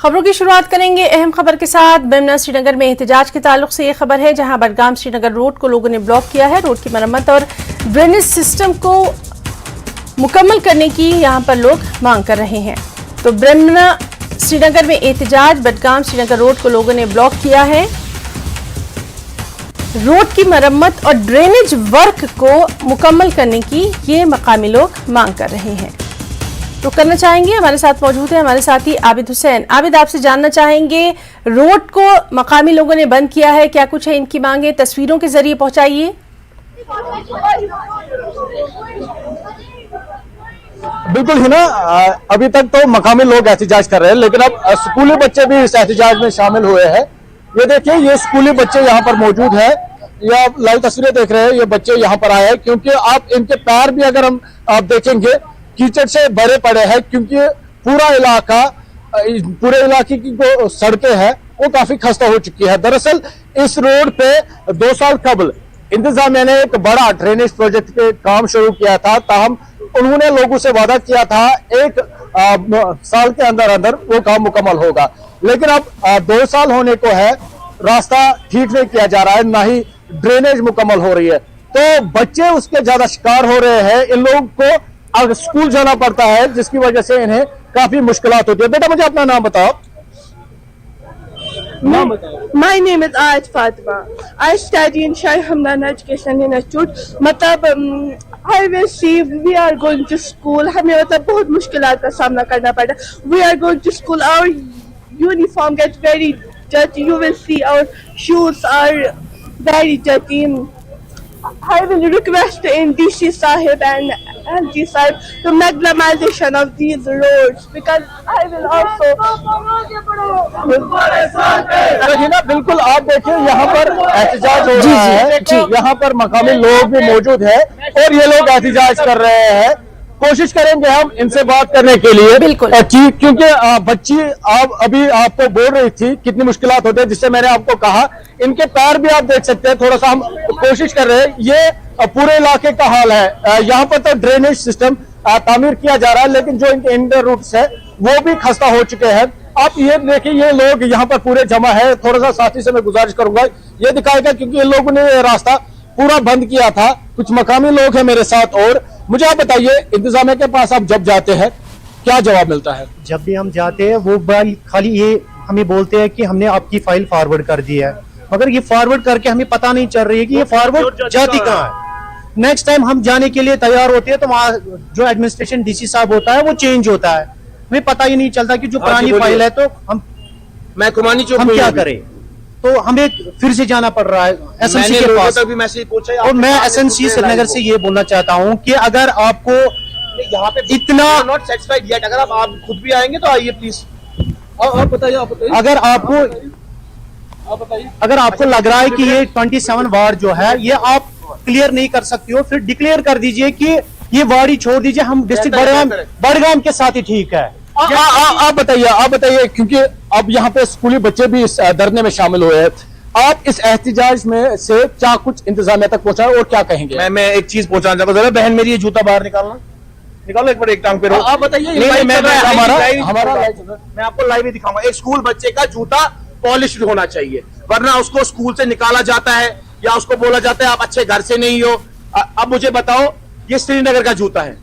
खबरों की शुरुआत करेंगे अहम खबर के साथ। बेमना श्रीनगर में एहतजाज के ताल्लुक से ये खबर है, जहां बडगाम श्रीनगर रोड को लोगों ने ब्लॉक किया है। रोड की मरम्मत और ड्रेनेज सिस्टम को मुकम्मल करने की यहां पर लोग मांग कर रहे हैं। तो बेमना श्रीनगर में एहतजाज, बडगाम श्रीनगर रोड को लोगों ने ब्लॉक किया है। रोड की मरम्मत और ड्रेनेज वर्क को मुकम्मल करने की ये मकामी लोग मांग कर रहे हैं। तो करना चाहेंगे, हमारे साथ मौजूद है हमारे साथी आबिद हुसैन। आबिद, आपसे जानना चाहेंगे, रोड को मकामी लोगों ने बंद किया है, क्या कुछ है इनकी मांगे, तस्वीरों के जरिए पहुंचाइए। बिल्कुल ही ना, अभी तक तो मकामी लोग एहतजाज कर रहे हैं, लेकिन अब स्कूली बच्चे भी इस एहतजाज में शामिल हुए हैं। ये देखिए, ये स्कूली बच्चे यहाँ पर मौजूद है, ये आप लाइव तस्वीरें देख रहे हैं। ये बच्चे यहाँ पर आए हैं क्योंकि आप इनके पैर भी अगर आप देखेंगे कीचड़ से भरे पड़े हैं, क्योंकि पूरे इलाके की जो सड़कें हैं वो काफी खस्ता हो चुकी है। दरअसल इस रोड पे 2 साल कबल इंतजामिया ने एक बड़ा ड्रेनेज प्रोजेक्ट के काम शुरू किया था, ताहम उन्होंने लोगों से वादा किया था 1 साल के अंदर अंदर वो काम मुकम्मल होगा, लेकिन अब 2 साल होने को है, रास्ता ठीक नहीं किया जा रहा है, ना ही ड्रेनेज मुकम्मल हो रही है। तो बच्चे उसके ज्यादा शिकार हो रहे हैं। इन लोगों को अब स्कूल जाना पड़ता है, जिसकी वजह से इन्हें काफी मुश्किलात होती है। बेटा, मुझे अपना नाम बताओ। My name is Ayat Fatima. I study in Shah Hamdan Education Institute. मतलब I will see we are going to school. हमें मतलब बहुत मुश्किलात का सामना करना पड़ा। We are going to school. Our uniform gets very dirty. You will see our shoes are very dirty. I will request in DC Sahib and MD Sahib to meglamization of these roads, because I will also ना, बिल्कुल आप देखिए यहाँ पर एहतजाज हो रहा है, यहाँ पर मकामी लोग भी मौजूद है और ये लोग एहतजाज कर रहे हैं। कोशिश करेंगे हम इनसे बात करने के लिए, बिल्कुल, क्योंकि बच्ची आप अभी आपको बोल रही थी कितनी मुश्किलात होती है, जिससे मैंने आपको कहा इनके पैर भी आप देख सकते हैं। थोड़ा सा हम कोशिश कर रहे हैं, ये पूरे इलाके का हाल है। यहाँ पर तो ड्रेनेज सिस्टम तामीर किया जा रहा है, लेकिन जो इनके इंटर रूट्स है वो भी खस्ता हो चुके हैं। आप ये देखिए, ये लोग यहाँ पर पूरे जमा है। थोड़ा सा साथी से मैं गुजारिश करूंगा ये दिखाएगा, क्योंकि इन लोगों ने रास्ता पूरा बंद किया था। कुछ मकामी लोग हैं मेरे साथ। और मुझे आप बताइए, इंतजामिया के पास आप जब जाते हैं क्या जवाब मिलता है? जब भी हम जाते हैं वो खाली ये हमें बोलते हैं कि हमने आपकी फाइल फॉरवर्ड कर दी है, मगर ये फॉरवर्ड करके हमें पता नहीं चल रही है कि ये फॉरवर्ड जाती कहाँ है। नेक्स्ट टाइम हम जाने के लिए तैयार होते हैं तो वहाँ जो एडमिनिस्ट्रेशन डीसी साहब होता है वो चेंज होता है, हमें पता ही नहीं चलता कि जो पुरानी फाइल है तो हम क्या करें। तो हमें फिर से जाना पड़ रहा है एसएमसी के पास। और मैं एसएमसी श्रीनगर से ये बोलना चाहता हूँ कि अगर आपको यहाँ पे इतना नॉट सेटिस्फाइड येट, अगर आप खुद भी आएंगे तो आइए प्लीज। आप बताइए। अगर आपको लग रहा है कि ये 27 वार्ड जो है ये आप क्लियर नहीं कर सकते हो, फिर डिक्लेयर कर दीजिए कि ये वार्ड ही छोड़ दीजिए, हम डिस्ट्रिक्ट बड़गाम के साथ ही ठीक है। आप बताइए, क्योंकि अब यहाँ पे स्कूली बच्चे भी इस धरने में शामिल हुए हैं। आप इस एहतजाज में से क्या कुछ इंतजामिया तक पहुंचा और क्या कहेंगे? मैं एक चीज पहुंचाना चाहता हूँ। बहन मेरी, ये जूता बाहर निकालो एक बार, एक टांग पे रहो। आप बताइए। मैं आपको लाइव ही दिखाऊंगा। एक स्कूल बच्चे का जूता पॉलिश्ड होना चाहिए, वरना उसको स्कूल से निकाला जाता है या उसको बोला जाता है आप अच्छे घर से नहीं हो। अब मुझे बताओ, ये श्रीनगर का जूता है,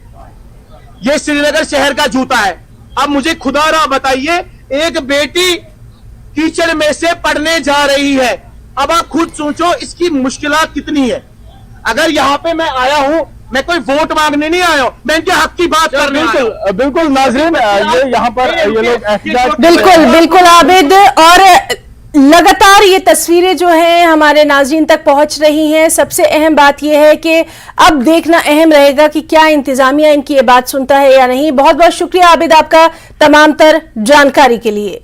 ये श्रीनगर शहर का जूता है। अब मुझे खुदा बताइए, एक बेटी कीचड़ में से पढ़ने जा रही है, अब आप खुद सोचो इसकी मुश्किलात कितनी है। अगर यहाँ पे मैं आया हूँ, मैं कोई वोट मांगने नहीं आया हूँ, मैं इनके हक की बात कर रहा हूँ। बिल्कुल नाज़रीन, ये यहाँ पर ये लोग एहतजाज, बिल्कुल आबिद, और लगातार ये तस्वीरें जो हैं हमारे नाज़रीन तक पहुंच रही हैं। सबसे अहम बात यह है कि अब देखना अहम रहेगा कि क्या इंतजामिया इनकी ये बात सुनता है या नहीं। बहुत बहुत शुक्रिया आबिद आपका तमाम तर जानकारी के लिए।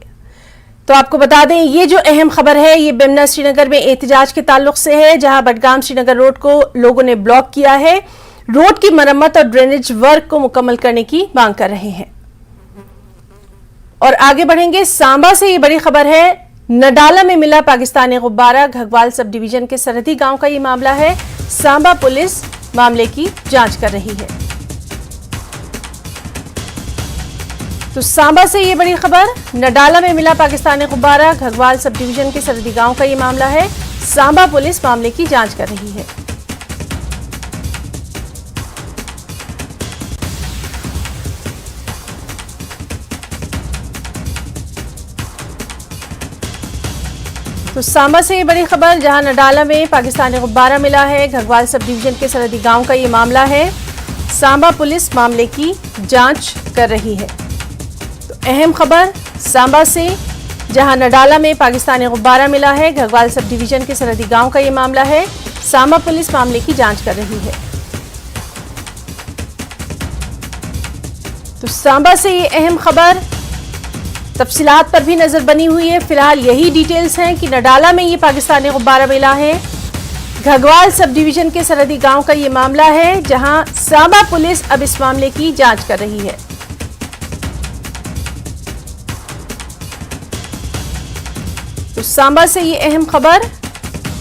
तो आपको बता दें, ये जो अहम खबर है ये बेमना श्रीनगर में एहतजाज के ताल्लुक से है, जहां बडगाम श्रीनगर रोड को लोगों ने ब्लॉक किया है। रोड की मरम्मत और ड्रेनेज वर्क को मुकम्मल करने की मांग कर रहे हैं। और आगे बढ़ेंगे, सांबा से ये बड़ी खबर है। नडाला में मिला पाकिस्तानी गुब्बारा, घगवाल सब डिवीजन के सरहदी गांव का ये मामला है। सांबा पुलिस मामले की जांच कर रही है। तो सांबा से ये बड़ी खबर, नडाला में मिला पाकिस्तानी गुब्बारा, घगवाल सब डिवीजन के सरहदी गांव का ये मामला है। सांबा पुलिस मामले की जांच कर रही है। तो सांबा से ये बड़ी खबर, जहां नडाला में पाकिस्तानी गुब्बारा मिला है, घगवाल सब डिवीजन के सरहदी गांव का ये मामला है। सांबा पुलिस मामले की जांच कर रही है। तो अहम खबर सांबा से, जहां नडाला में पाकिस्तानी गुब्बारा मिला है, घगवाल सब डिवीजन के सरहदी गांव का ये मामला है। सांबा पुलिस मामले की जांच कर रही है। तो सांबा से ये अहम खबर, तफसीलात पर भी नजर बनी हुई है। फिलहाल यही डिटेल्स हैं कि नडाला में ये पाकिस्तानी गुब्बारा मिला है, घगवाल सब डिवीजन के सरहदी गांव का ये मामला है, जहां सांबा पुलिस अब इस मामले की जांच कर रही है। तो सांबा से ये अहम खबर,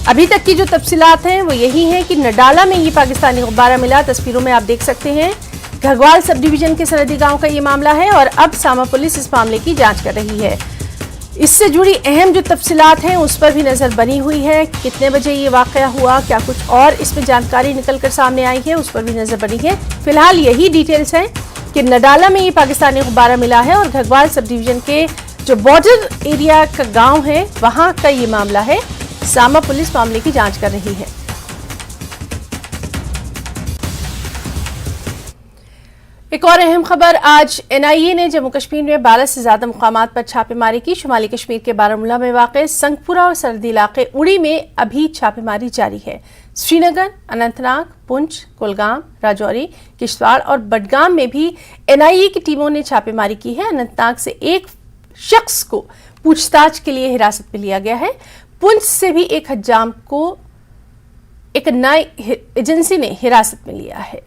अभी तक की जो तफसीलात हैं वो यही है कि नडाला में ये पाकिस्तानी गुब्बारा मिला, तस्वीरों में आप देख सकते हैं। घगवाल सब डिवीजन के सरहदी गांव का ये मामला है और अब सांबा पुलिस इस मामले की जांच कर रही है। इससे जुड़ी अहम जो तफसीलात हैं उस पर भी नजर बनी हुई है। कितने बजे ये वाकया हुआ, क्या कुछ और इसमें जानकारी निकल कर सामने आई है, उस पर भी नजर बनी है। फिलहाल यही डिटेल्स हैं कि नडाला में ये पाकिस्तानी गुब्बारा मिला है और घगवाल सब डिवीजन के जो बॉर्डर एरिया का गाँव है वहां का ये मामला है। सांबा पुलिस मामले की जांच कर रही है। एक और अहम खबर, आज एनआईए ने जम्मू कश्मीर में 12 से ज्यादा मुकामात पर छापेमारी की। शुमाली कश्मीर के बारामूला में वाक़ संगपुरा और सरहदी इलाके उड़ी में अभी छापेमारी जारी है। श्रीनगर, अनंतनाग, पुंछ, कुलगाम, राजौरी, किश्तवाड़ और बडगाम में भी एनआईए की टीमों ने छापेमारी की है। अनंतनाग से एक शख्स को पूछताछ के लिए हिरासत में लिया गया है। पुंछ से भी एक हज्जाम को एक नई एजेंसी ने हिरासत में लिया है।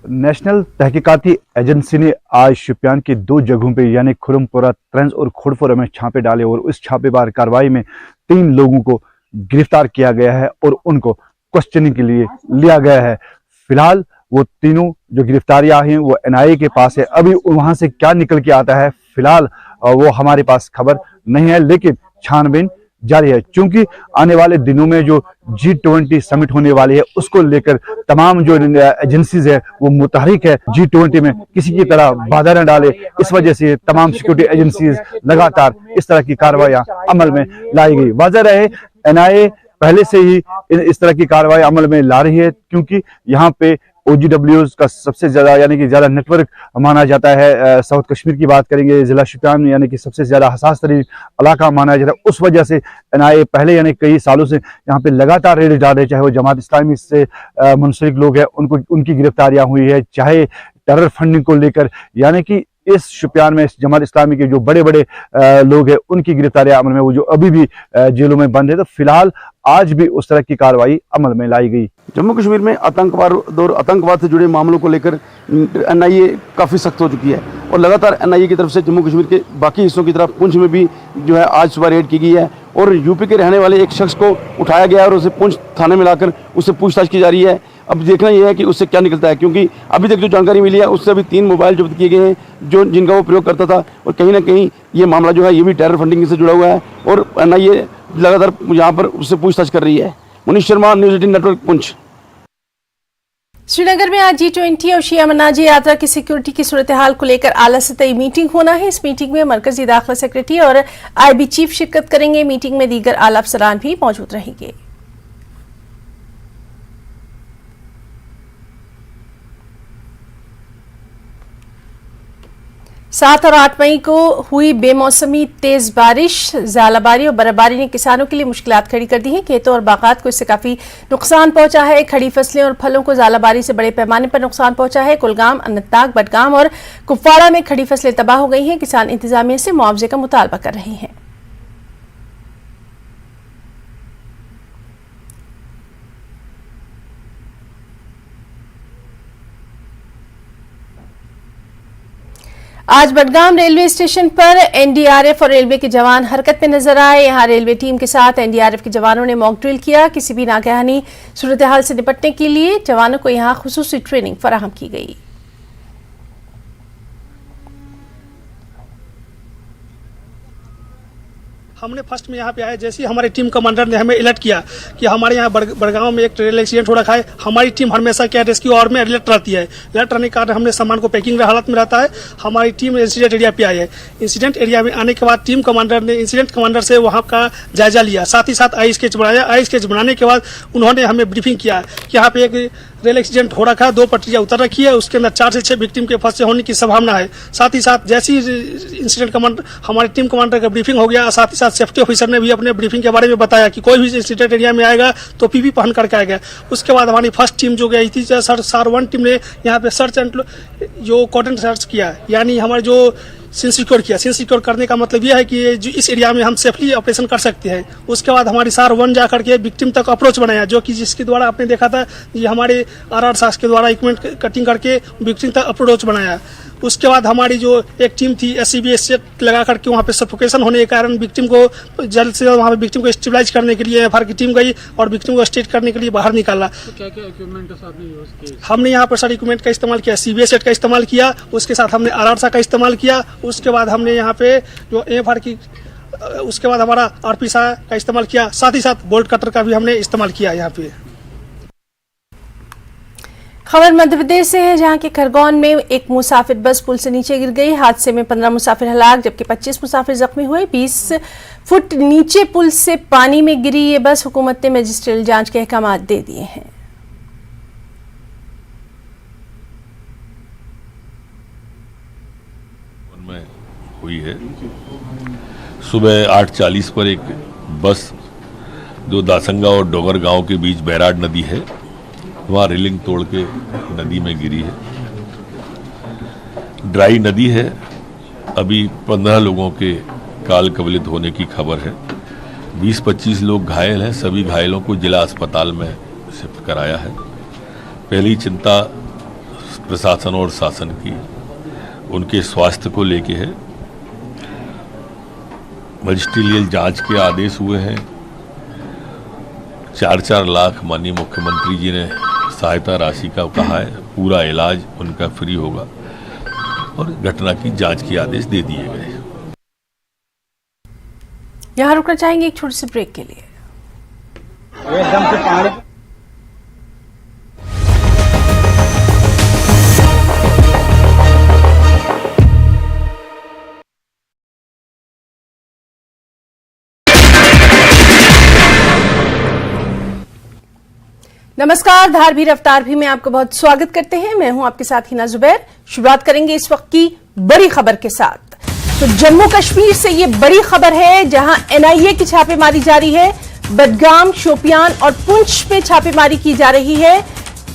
नेशनल तहकीकाती एजेंसी ने आज शोपियान की 2 जगहों पे यानी खुरमपुरा, त्रंज और खुड़पुरा में छापे डाले और उस छापेमार कार्रवाई में 3 लोगों को गिरफ्तार किया गया है और उनको क्वेश्चनिंग के लिए लिया गया है। फिलहाल वो तीनों जो गिरफ्तारियां हैं वो एनआईए के पास है। अभी वहां से क्या निकल के आता है फिलहाल वो हमारे पास खबर नहीं है, लेकिन छानबीन जारी है। क्योंकि आने वाले दिनों में जो G20 समिट होने वाली है उसको लेकर तमाम जो एजेंसीज है वो मुतहरिक है। G20 में किसी की तरह बाधा न डाले, इस वजह से तमाम सिक्योरिटी एजेंसीज लगातार इस तरह की कार्रवाइयां अमल में लाई गई। वाज़ह रहे एनआईए पहले से ही इस तरह की कार्रवाई अमल में ला रही है, क्योंकि यहाँ पे OGWs का सबसे ज्यादा यानी कि ज्यादा नेटवर्क माना जाता है। साउथ कश्मीर की बात करेंगे, जिला शोपियान यानी कि सबसे ज्यादा हसास तरीन इलाका माना जाता है। उस वजह से एनआईए पहले यानी कई सालों से यहाँ पे लगातार रेड डाल रहे, चाहे वो जमात इस्लामी से मुंसलिक लोग हैं उनको उनकी गिरफ्तारियां हुई है, चाहे टेरर फंडिंग को लेकर यानी कि इस शोपियान में जमात इस्लामी के जो बड़े बड़े लोग हैं उनकी गिरफ्तारियां अमल में, वो जो अभी भी जेलों में बंद है। तो फिलहाल आज भी उस तरह की कार्रवाई अमल में लाई गई। जम्मू कश्मीर में आतंकवाद से जुड़े मामलों को लेकर एनआईए काफ़ी सख्त हो चुकी है और लगातार एनआईए की तरफ से जम्मू कश्मीर के बाकी हिस्सों की तरफ पुंछ में भी जो है आज सुबह रेड की गई है और यूपी के रहने वाले एक शख्स को उठाया गया और उसे पुंछ थाने में लाकर उससे पूछताछ की जा रही है। अब देखना यह है कि उससे क्या निकलता है, क्योंकि अभी तक जो जानकारी मिली है उससे अभी 3 मोबाइल जब्त किए गए हैं जिनका वो प्रयोग करता था और कहीं ना कहीं ये मामला जो है ये भी टेरर फंडिंग से जुड़ा हुआ है और एनआईए लगातार यहाँ पर उससे पूछताछ कर रही है। Munish Sharma, news 18 network, Poonch. श्रीनगर में आज G20 और शिया मनाजी यात्रा की सिक्योरिटी की सूरत हाल को लेकर आला सतही मीटिंग होना है। इस मीटिंग में मरकजी दाखिला सेक्रेटरी और IB चीफ शिरकत करेंगे। मीटिंग में दीगर आला अफसरान भी मौजूद रहेंगे। 7 और 8 मई को हुई बेमौसमी तेज बारिश, ज़ालाबारी और बर्फबारी ने किसानों के लिए मुश्किलात खड़ी कर दी हैं। खेतों और बागात को इससे काफ़ी नुकसान पहुंचा है। खड़ी फसलें और फलों को ज़ालाबारी से बड़े पैमाने पर नुकसान पहुंचा है। कुलगाम, अनंतनाग, बडगाम और कुपवाड़ा में खड़ी फसलें तबाह हो गई हैं। किसान इंतजामिया से मुआवजे का मुतालबा कर रहे हैं। आज बडगाम रेलवे स्टेशन पर एनडीआरएफ और रेलवे के जवान हरकत में नजर आए। यहां रेलवे टीम के साथ एनडीआरएफ के जवानों ने मॉक ड्रिल किया। किसी भी नागहानी सूरत हाल से निपटने के लिए जवानों को यहां खुसूसी ट्रेनिंग फराहम की गई। हमने फर्स्ट में यहाँ पे आए, जैसे ही हमारी टीम कमांडर ने हमें अलर्ट किया कि हमारे यहाँ बड़गांव में एक रेल एक्सीडेंट हो रखा है। हमारी टीम हमेशा क्या रेस्क्यू और में अलर्ट रहती है। अलर्ट रहने के कारण हमने सामान को पैकिंग हालत में रहता है। हमारी टीम इंसिडेंट एरिया पे आई है। इंसिडेंट एरिया में आने के बाद टीम कमांडर ने इंसिडेंट कमांडर से वहाँ का जायजा लिया, साथ ही साथ आई स्केच बनाया। आई स्केच बनाने के बाद उन्होंने हमें ब्रीफिंग किया कि यहाँ पे एक रेल एक्सीडेंट हो रखा है, 2 पटरियां उतर रखी है, उसके अंदर 4 से 6 विक्टिम के फंसे होने की संभावना है। साथ ही साथ जैसी इंसिडेंट कमांडर हमारे टीम कमांडर का ब्रीफिंग हो गया, साथ ही साथ सेफ्टी ऑफिसर ने भी अपने ब्रीफिंग के बारे में बताया कि कोई भी इंसिडेंट एरिया में आएगा तो पीपी पहन करके आएगा। उसके बाद हमारी फर्स्ट टीम जो गई थी SAR 1 टीम ने यहाँ पे सर्च एंड जो कॉर्डन सर्च किया, यानी हमारे जो सीन सिक्योर किया। सीन सिक्योर करने का मतलब यह है कि इस एरिया में हम सेफली ऑपरेशन कर सकते हैं। उसके बाद हमारी SAR 1 जाकर के विक्टिम तक अप्रोच बनाया, जो कि जिसके द्वारा आपने देखा था ये हमारे RR सास के द्वारा इक्विपमेंट कटिंग करके विक्टिम तक अप्रोच बनाया। उसके बाद हमारी जो एक टीम थी SCBA सेट लगा करके वहाँ पे सफोकेशन होने के कारण विक्टिम को जल्द से जल्द वहाँ पे विक्टिम को स्टेबलाइज करने के लिए FR की टीम गई और विक्टिम को स्टेट करने के लिए बाहर निकाला। तो क्या इक्विपमेंट का साथ यूज किया? हमने यहाँ पर सारे इक्विपमेंट का इस्तेमाल किया। CBA सेट का इस्तेमाल किया, उसके साथ हमने RR का इस्तेमाल किया। उसके बाद हमने यहाँ पे जो FR की उसके बाद हमारा RP का इस्तेमाल किया। साथ ही साथ बोल्ट कटर का भी हमने इस्तेमाल किया। यहाँ पे खबर मध्य प्रदेश से है, जहां के खरगोन में एक मुसाफिर बस पुल से नीचे गिर गई। हादसे में 15 मुसाफिर हलाक जबकि 25 मुसाफिर जख्मी हुए। 20 फुट नीचे पुल से पानी में गिरी ये बस। हुकूमत ने मजिस्ट्रियल जांच के अहकाम दे दिए हैं। में हुई है सुबह 8:40 पर एक बस जो दासंगा और डोगर गांव के बीच बैराड नदी है वहाँ रेलिंग तोड़ के नदी में गिरी है। ड्राई नदी है। अभी 15 लोगों के काल कवलित होने की खबर है। 20-25 लोग घायल हैं। सभी घायलों को जिला अस्पताल में शिफ्ट कराया है। पहली चिंता प्रशासन और शासन की उनके स्वास्थ्य को लेके है। मजिस्ट्रियल जांच के आदेश हुए हैं। 4-4 लाख माननीय मुख्यमंत्री जी ने सहायता राशि का कहा है। पूरा इलाज उनका फ्री होगा और घटना की जांच के आदेश दे दिए गए। यहां रुकना चाहेंगे एक छोटी सी ब्रेक के लिए। एकदम से पानी नमस्कार, धार भी रफ्तार भी में आपको बहुत स्वागत करते हैं। मैं हूं आपके साथ हिना जुबैर। शुरुआत करेंगे इस वक्त की बड़ी खबर के साथ। तो जम्मू कश्मीर से ये बड़ी खबर है, जहां NIA की छापेमारी जारी है। बडगाम, शोपियान और पुंछ में छापेमारी की जा रही है।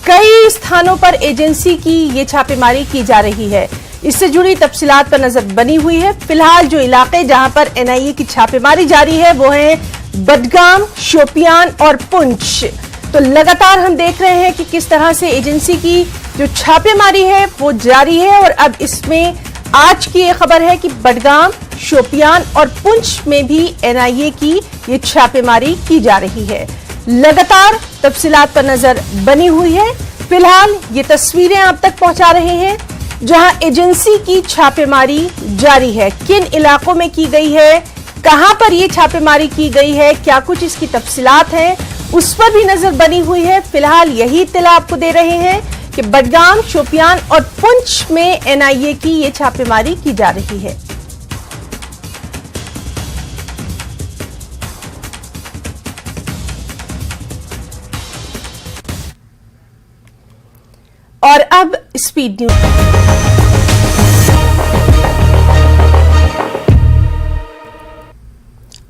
कई स्थानों पर एजेंसी की ये छापेमारी की जा रही है। इससे जुड़ी तफसीलात पर नजर बनी हुई है। फिलहाल जो इलाके जहां पर NIA की छापेमारी जारी है वो है बडगाम, शोपियान और पुंछ। तो लगातार हम देख रहे हैं कि किस तरह से एजेंसी की जो छापेमारी है वो जारी है। और अब इसमें आज की ये खबर है कि बडगाम, शोपियान और पुंछ में भी NIA की ये छापेमारी की जा रही है। लगातार तफसीलात पर नजर बनी हुई है। फिलहाल ये तस्वीरें आप तक पहुंचा रहे हैं जहां एजेंसी की छापेमारी जारी है। किन इलाकों में की गई है, कहां पर ये छापेमारी की गई है, क्या कुछ इसकी तफसीलात हैं, उस पर भी नजर बनी हुई है। फिलहाल यही इत्तला आपको दे रहे हैं कि बडगाम, शोपियान और पुंछ में NIA की ये छापेमारी की जा रही है। और अब स्पीड न्यूज।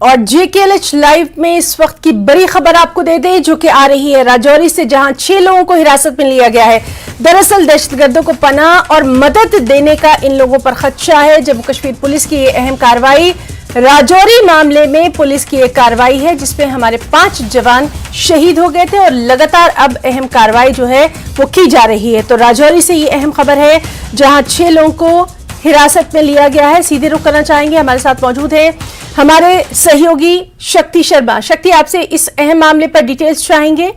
और JKLH लाइव में इस वक्त की बड़ी खबर आपको दे दें, जो कि आ रही है राजौरी से, जहां 6 लोगों को हिरासत में लिया गया है। दरअसल दहशतगर्दों को पनाह और मदद देने का इन लोगों पर खदशा है। जम्मू कश्मीर पुलिस की ये अहम कार्रवाई राजौरी मामले में पुलिस की एक कार्रवाई है जिसमें हमारे 5 जवान शहीद हो गए थे और लगातार अब अहम कार्रवाई जो है वो की जा रही है। तो राजौरी से ये अहम खबर है जहां 6 लोगों को हिरासत में लिया गया है। सीधे रुख करना चाहेंगे, हमारे साथ मौजूद हैं हमारे सहयोगी शक्ति शर्मा। शक्ति, आपसे इस अहम मामले पर डिटेल्स चाहेंगे।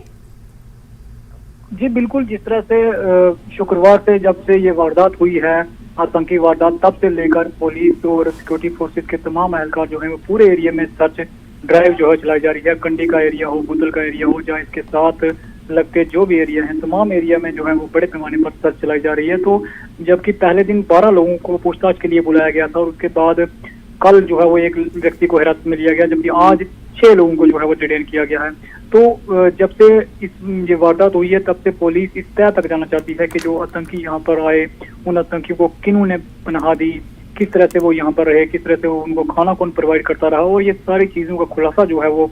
जी बिल्कुल, जिस तरह से शुक्रवार से जब से ये वारदात हुई है, आतंकी वारदात, तब से लेकर पुलिस और सिक्योरिटी फोर्सेस के तमाम एहलकार जो है वो पूरे एरिया में सर्च ड्राइव जो है चलाई जा रही है। कंडी का एरिया हो, बुतल का एरिया हो, जहाँ इसके साथ लगते जो भी एरिया हैं, तमाम एरिया में जो है वो बड़े पैमाने पर सर्च चलाई जा रही है। तो जबकि पहले दिन 12 लोगों को पूछताछ के लिए बुलाया गया था और उसके बाद कल जो है वो एक व्यक्ति को हिरासत में लिया गया, जबकि आज 6 लोगों को जो है वो डिटेन किया गया है। तो जब से ये वारदात हुई है तब से पुलिस इस तय तक जाना चाहती है कि जो आतंकी यहाँ पर आए, उन आतंकियों को किन्होंने पनाह दी, किस तरह से वो यहाँ पर रहे, किस तरह से वो उनको खाना कौन प्रोवाइड करता रहा। और ये सारी चीजों का खुलासा जो है वो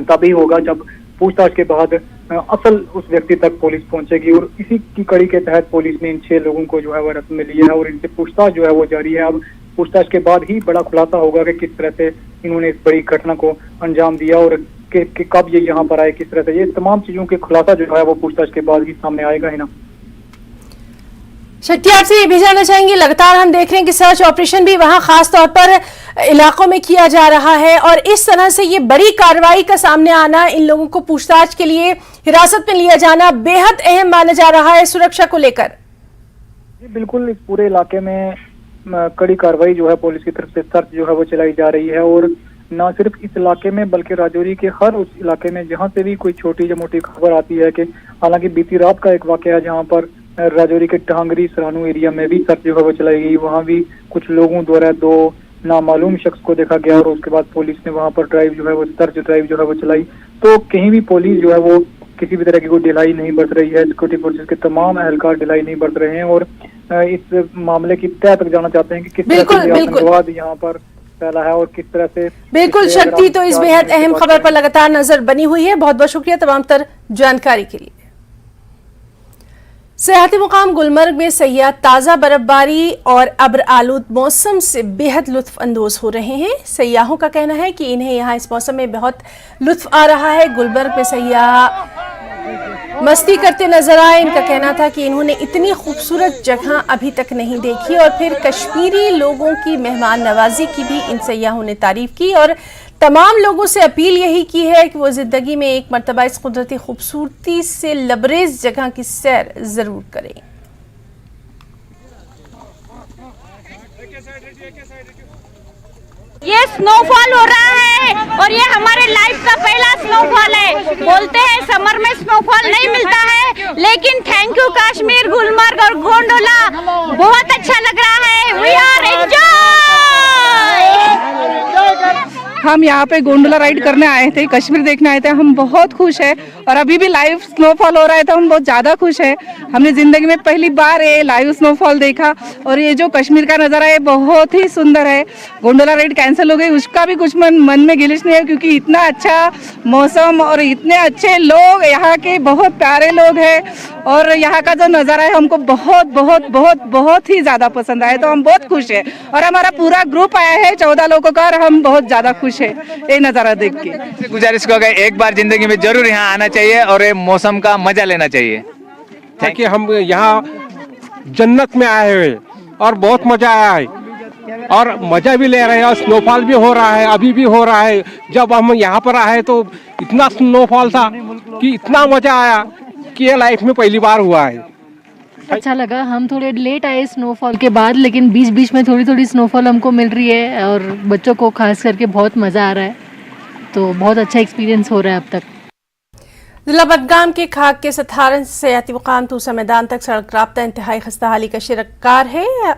तभी होगा जब पूछताछ के बाद असल उस व्यक्ति तक पुलिस पहुंचेगी। और इसी की कड़ी के तहत पुलिस ने इन 6 लोगों को जो है वो हिरासत में लिया है और इनसे पूछताछ जो है वो जारी है। अब पूछताछ के बाद ही बड़ा खुलासा होगा कि किस तरह से इन्होंने इस बड़ी घटना को अंजाम दिया और कि कब ये यहाँ पर आए, किस तरह से। ये तमाम चीजों के खुलासा जो है वो पूछताछ के बाद ही सामने आएगा ही ना। शक्ति, आपसे ये भी जानना चाहेंगे, लगातार हम देख रहे हैं कि सर्च ऑपरेशन भी वहां खास तौर पर इलाकों में किया जा रहा है और इस तरह से ये बड़ी कार्रवाई का सामने आना, इन लोगों को पूछताछ के लिए हिरासत में लिया जाना बेहद अहम माना जा रहा है सुरक्षा को लेकर। जी बिल्कुल, इस पूरे इलाके में कड़ी कार्रवाई जो है पुलिस की तरफ से सर्च जो है वो चलाई जा रही है। और न सिर्फ इस इलाके में बल्कि राजौरी के हर उस इलाके में जहाँ से भी कोई छोटी या मोटी खबर आती है कि हालांकि बीती रात का एक वाकया जहाँ पर राजौरी के टांगरी सरानू एरिया में भी सर्च जो है वो चलाई गई, वहाँ भी कुछ लोगों द्वारा 2 नामालूम शख्स को देखा गया और उसके बाद पुलिस ने वहाँ पर ड्राइव जो है वो सर्च ड्राइव जो है वो चलाई। तो कहीं भी पुलिस जो है वो किसी भी तरह की कोई ढिलाई नहीं बरत रही है। सिक्योरिटी फोर्सेस के तमाम एहलकार ढिलाई नहीं बरत रहे हैं और इस मामले की तह तक जाना चाहते हैं कि किस तरह से आतंकवाद यहाँ पर फैला है और किस तरह से। बिल्कुल शक्ति, तो इस बेहद अहम खबर पर लगातार नजर बनी हुई है। बहुत बहुत शुक्रिया तमाम तर जानकारी के लिए। सियाहती मुकाम गुलमर्ग में सयाह ताज़ा बर्फबारी और अब्र आलूद मौसम से बेहद लुत्फ अंदोज हो रहे हैं। सयाहों का कहना है कि इन्हें यहाँ इस मौसम में बहुत लुत्फ आ रहा है। गुलमर्ग में सयाह मस्ती करते नजर आए। इनका कहना था कि इन्होंने इतनी खूबसूरत जगह अभी तक नहीं देखी और फिर कश्मीरी लोगों की मेहमान नवाजी की भी इन सयाहों ने तारीफ की और तमाम लोगों से अपील यही की है कि वो जिंदगी में एक मर्तबा इस कुदरती खूबसूरती से लबरेज जगह की सैर जरूर करें। ये स्नोफॉल हो रहा है और ये हमारे लाइफ का पहला स्नोफॉल है। बोलते हैं समर में स्नोफॉल नहीं मिलता है, लेकिन थैंक यू कश्मीर, गुलमर्ग और गोंडोला, बहुत अच्छा लग रहा है। We are enjoy. हम यहाँ पे गोंडोला राइड करने आए थे, कश्मीर देखने आए थे। हम बहुत खुश है और अभी भी लाइव स्नोफॉल हो रहा है तो हम बहुत ज़्यादा खुश है। हमने ज़िंदगी में पहली बार ये लाइव स्नोफॉल देखा और ये जो कश्मीर का नज़ारा है बहुत ही सुंदर है। गोंडोला राइड कैंसिल हो गई, उसका भी कुछ मन में गिलिश नहीं है क्योंकि इतना अच्छा मौसम और इतने अच्छे लोग, यहाँ के बहुत प्यारे लोग हैं और यहाँ का जो नज़ारा है हमको बहुत बहुत बहुत बहुत ही ज़्यादा पसंद आया। तो हम बहुत खुश है और हमारा पूरा ग्रुप आया है 14 लोगों का और हम बहुत ज़्यादा खुश है ये नज़ारा देख के। गुजारिश को एक बार जिंदगी में जरूर यहाँ आना चाहिए और ये मौसम का मजा लेना चाहिए, ताकि हम यहाँ जन्नत में आए हुए और बहुत मजा आया है और मजा भी ले रहे हैं और स्नोफॉल भी हो रहा है, अभी भी हो रहा है। जब हम यहाँ पर आए तो इतना स्नोफॉल था कि इतना मजा आया कि ये लाइफ में पहली बार हुआ है। अच्छा लगा। हम थोड़े लेट आए स्नोफॉल के बाद, लेकिन बीच बीच में थोड़ी थोड़ी स्नोफॉल हमको मिल रही है और बच्चों को खास करके बहुत मज़ा आ रहा है। तो बहुत अच्छा एक्सपीरियंस हो रहा है अब तक। जिला बडगाम के खाक के सथारन से सियाहती मुकाम तूसा मैदान तक सड़क राब्ता इंतहाई खस्ता हाली का शिरकार है।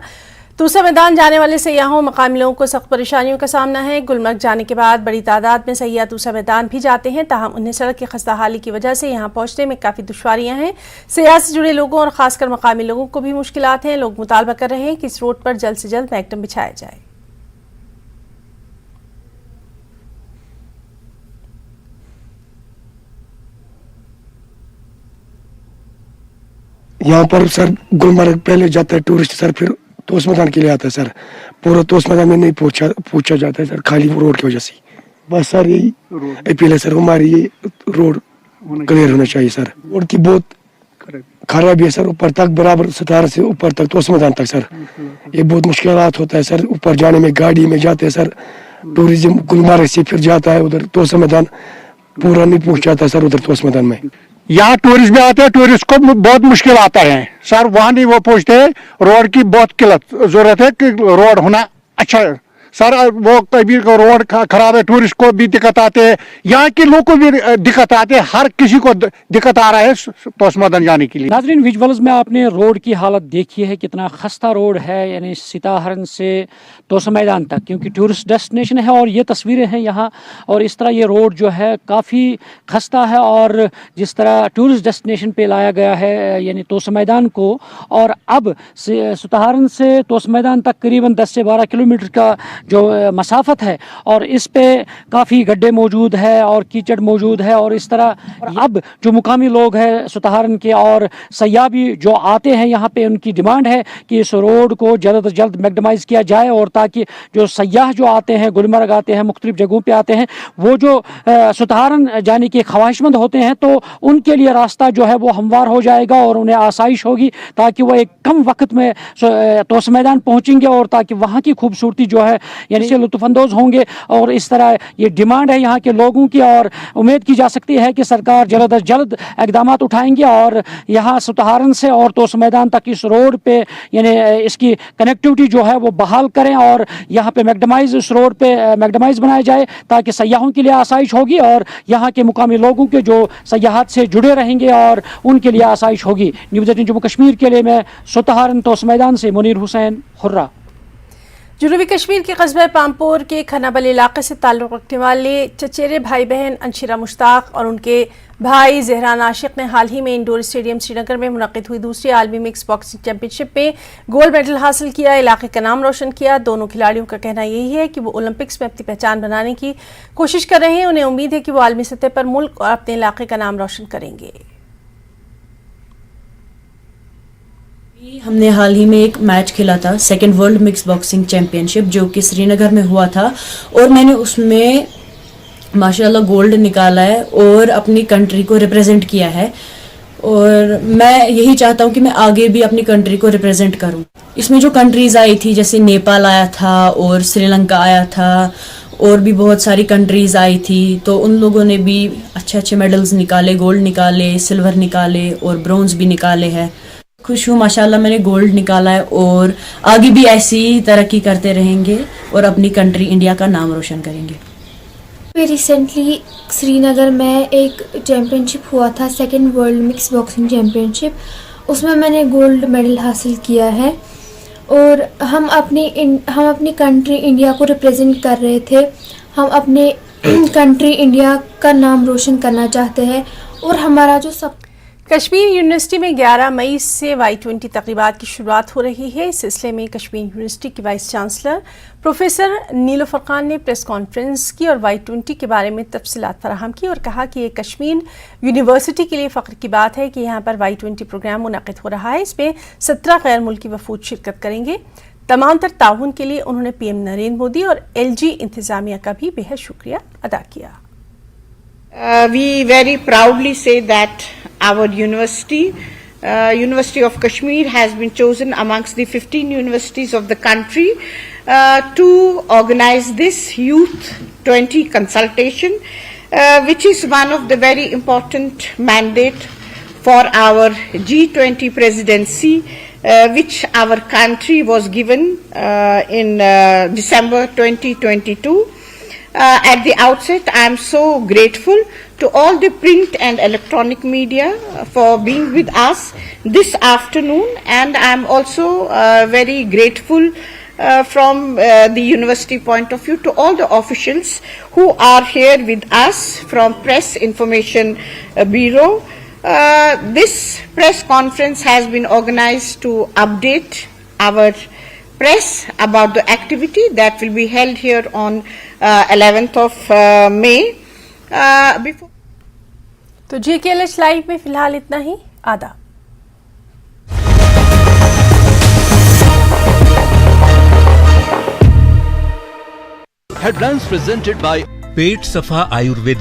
तूसा मैदान जाने वाले सयाहों मकामी लोगों को सख्त परेशानियों का सामना है। गुलमर्ग जाने के बाद बड़ी तादाद में सयाह तूसा मैदान भी जाते हैं, ताहम उन्हें सड़क की खस्ता हाली की वजह से यहाँ पहुँचने में काफ़ी दुश्वारियाँ हैं। सयाह से जुड़े लोगों और ख़ासकर मकामी लोगों को भी मुश्किलात हैं। लोग मुतालबा कर रहे हैं कि इस रोड पर जल्द से जल्द मैगडम बिछाया जाए। यहाँ पर सर गुलमर्ग पहले जाता है टूरिस्ट सर, फिर तोस मैदान के लिए आता है सर। पूरा तोस मैदान में नहीं पूछा जाता है सर, खाली रोड की वजह से। बस सर यही अपील है सर, हमारी ये रोड क्लियर होना चाहिए सर। रोड की बहुत खराबी है सर, ऊपर तक बराबर 17 से ऊपर तक तोस मैदान तक सर। ये बहुत मुश्किलात होता है सर, ऊपर जाने में गाड़ी में जाते हैं सर। टूरिज्म गुलमर्ग से फिर जाता है उधर तोस मैदान, पूरा नहीं पहुंच जाता सर उधर तोस मैदान में। यहाँ टूरिस्ट भी आते हैं, टूरिस्ट को बहुत मुश्किल आता है सर, वहाँ नहीं वो पहुँचते। रोड की बहुत किल्लत जरूरत है कि रोड होना अच्छा है सर। वो कभी को रोड खराब है, टूरिस्ट को भी दिक्कत आते हैं, यहाँ के लोगों को भी दिक्कत आते हैं, हर किसी को दिक्कत आ रहा है तोस मैदान जाने के लिए। नाज़रीन, विजुअल्स में आपने रोड की हालत देखी है, कितना खस्ता रोड है, यानी सीताहरण से तोस मैदान तक, क्योंकि टूरिस्ट डेस्टिनेशन है और ये तस्वीरें हैं यहाँ। और इस तरह ये रोड जो है काफ़ी खस्ता है, और जिस तरह टूरिस्ट डेस्टिनेशन पे लाया गया है यानी तोस मैदान को, और अब सीताहरण से तोस मैदान तक करीबन 10 से 12 किलोमीटर का जो मसाफत है, और इस पे काफ़ी गड्ढे मौजूद है और कीचड़ मौजूद है। और इस तरह अब जो मुकामी लोग हैं सीताहरण के और सयाह भी जो आते हैं यहाँ पे, उनकी डिमांड है कि इस रोड को जल्द से जल्द मैगडमाइज़ किया जाए, और ताकि जो सयाह जो आते हैं, गुलमर्ग आते हैं, मुख्तलिफ जगहों पे आते हैं, वो जो सीताहरण जाने के ख्वाहिशमंद होते हैं, तो उनके लिए रास्ता जो है वो हमवार हो जाएगा और उन्हें आसाइश होगी, ताकि वो एक कम वक्त में तोस मैदान पहुँचेंगे और ताकि वहाँ की खूबसूरती जो है यानी से लुत्फ़अंदोज़ होंगे। और इस तरह ये डिमांड है यहाँ के लोगों की, और उम्मीद की जा सकती है कि सरकार जल्द अज जल्द इक़दाम उठाएंगे और यहाँ सीताहरण से और तोस मैदान तक इस रोड पे यानी इसकी कनेक्टिविटी जो है वो बहाल करें, और यहाँ पे मैगडमाइज इस रोड पे मैगडमाइज बनाया जाए, ताकि सयाहों के लिए आसाइश होगी और यहाँ के मुकामी लोगों के जो सयाहत से जुड़े रहेंगे और उनके लिए आसाइश होगी। न्यूज़ 18 जम्मू कश्मीर के लिए मैं सीताहरण तोस मैदान से मुनीर हुसैन, हुर्रा। जनूबी कश्मीर के कस्बे पामपुर के खनाबल इलाके से ताल्लुक़ रखने वाले चचेरे भाई बहन अंशिरा मुश्ताक और उनके भाई जहरान आशिक ने हाल ही में इंडोर स्टेडियम श्रीनगर में मुनक़िद हुई दूसरी आलमी मिक्स बॉक्सिंग चैंपियनशिप में गोल्ड मेडल हासिल किया, इलाके का नाम रोशन किया। दोनों खिलाड़ियों का कहना यही है कि वो ओलंपिक्स में अपनी पहचान बनाने की कोशिश कर रहे हैं। उन्हें उम्मीद है कि वो आलमी सतह पर मुल्क और अपने इलाके का नाम रोशन करेंगे। हमने हाल ही में एक मैच खेला था, second world mix boxing championship, जो कि श्रीनगर में हुआ था, और मैंने उसमें माशाल्लाह गोल्ड निकाला है और अपनी कंट्री को रिप्रेजेंट किया है। और मैं यही चाहता हूँ कि मैं आगे भी अपनी कंट्री को रिप्रेजेंट करूँ। इसमें जो कंट्रीज़ आई थी, जैसे नेपाल आया था और श्रीलंका आया था, और भी बहुत सारी कंट्रीज़ आई थी, तो उन लोगों ने भी अच्छे अच्छे मेडल्स निकाले, गोल्ड निकाले, सिल्वर निकाले और ब्रोंज भी निकाले हैं। खुश हूँ माशाल्लाह मैंने गोल्ड निकाला है, और आगे भी ऐसी तरक्की करते रहेंगे और अपनी कंट्री इंडिया का नाम रोशन करेंगे। रिसेंटली श्रीनगर में एक चैम्पियनशिप हुआ था, second world mix boxing championship, उसमें मैंने गोल्ड मेडल हासिल किया है, और हम अपनी कंट्री इंडिया को रिप्रेजेंट कर रहे थे। हम अपने कंट्री इंडिया का नाम रोशन करना चाहते हैं, और हमारा जो सब कश्मीर यूनिवर्सिटी में 11 मई से Y20 तक़रीबात की शुरुआत हो रही है। इस सिलसिले में कश्मीर यूनिवर्सिटी की vice chancellor professor Nilofar Khan ने प्रेस कॉन्फ्रेंस की और Y20 के बारे में तफसीलात फराहम की, और कहा कि ये कश्मीर यूनिवर्सिटी के लिए फ़ख्र की बात है कि यहाँ पर Y20 प्रोग्राम मुनक़िद हो रहा है। इसमें 17 गैर मुल्की वफूद शिरकत करेंगे। तमाम तर ताउन के लिए उन्होंने PM नरेंद्र मोदी और LG इंतज़ामिया का भी बेहद शुक्रिया अदा किया। We very proudly say that our university, University of Kashmir, has been chosen amongst the 15 universities of the country to organize this Youth 20 consultation, which is one of the very important mandate for our G20 presidency, which our country was given in December 2022. At the outset, I am so grateful to all the print and electronic media for being with us this afternoon, and I am also very grateful from the university point of view to all the officials who are here with us from Press Information Bureau. This press conference has been organized to update our press about the activity that will be held here on 11th of May. तो GKLH live में फिलहाल इतना ही। आदाब। Headlines presented by पेट सफा आयुर्वेदिक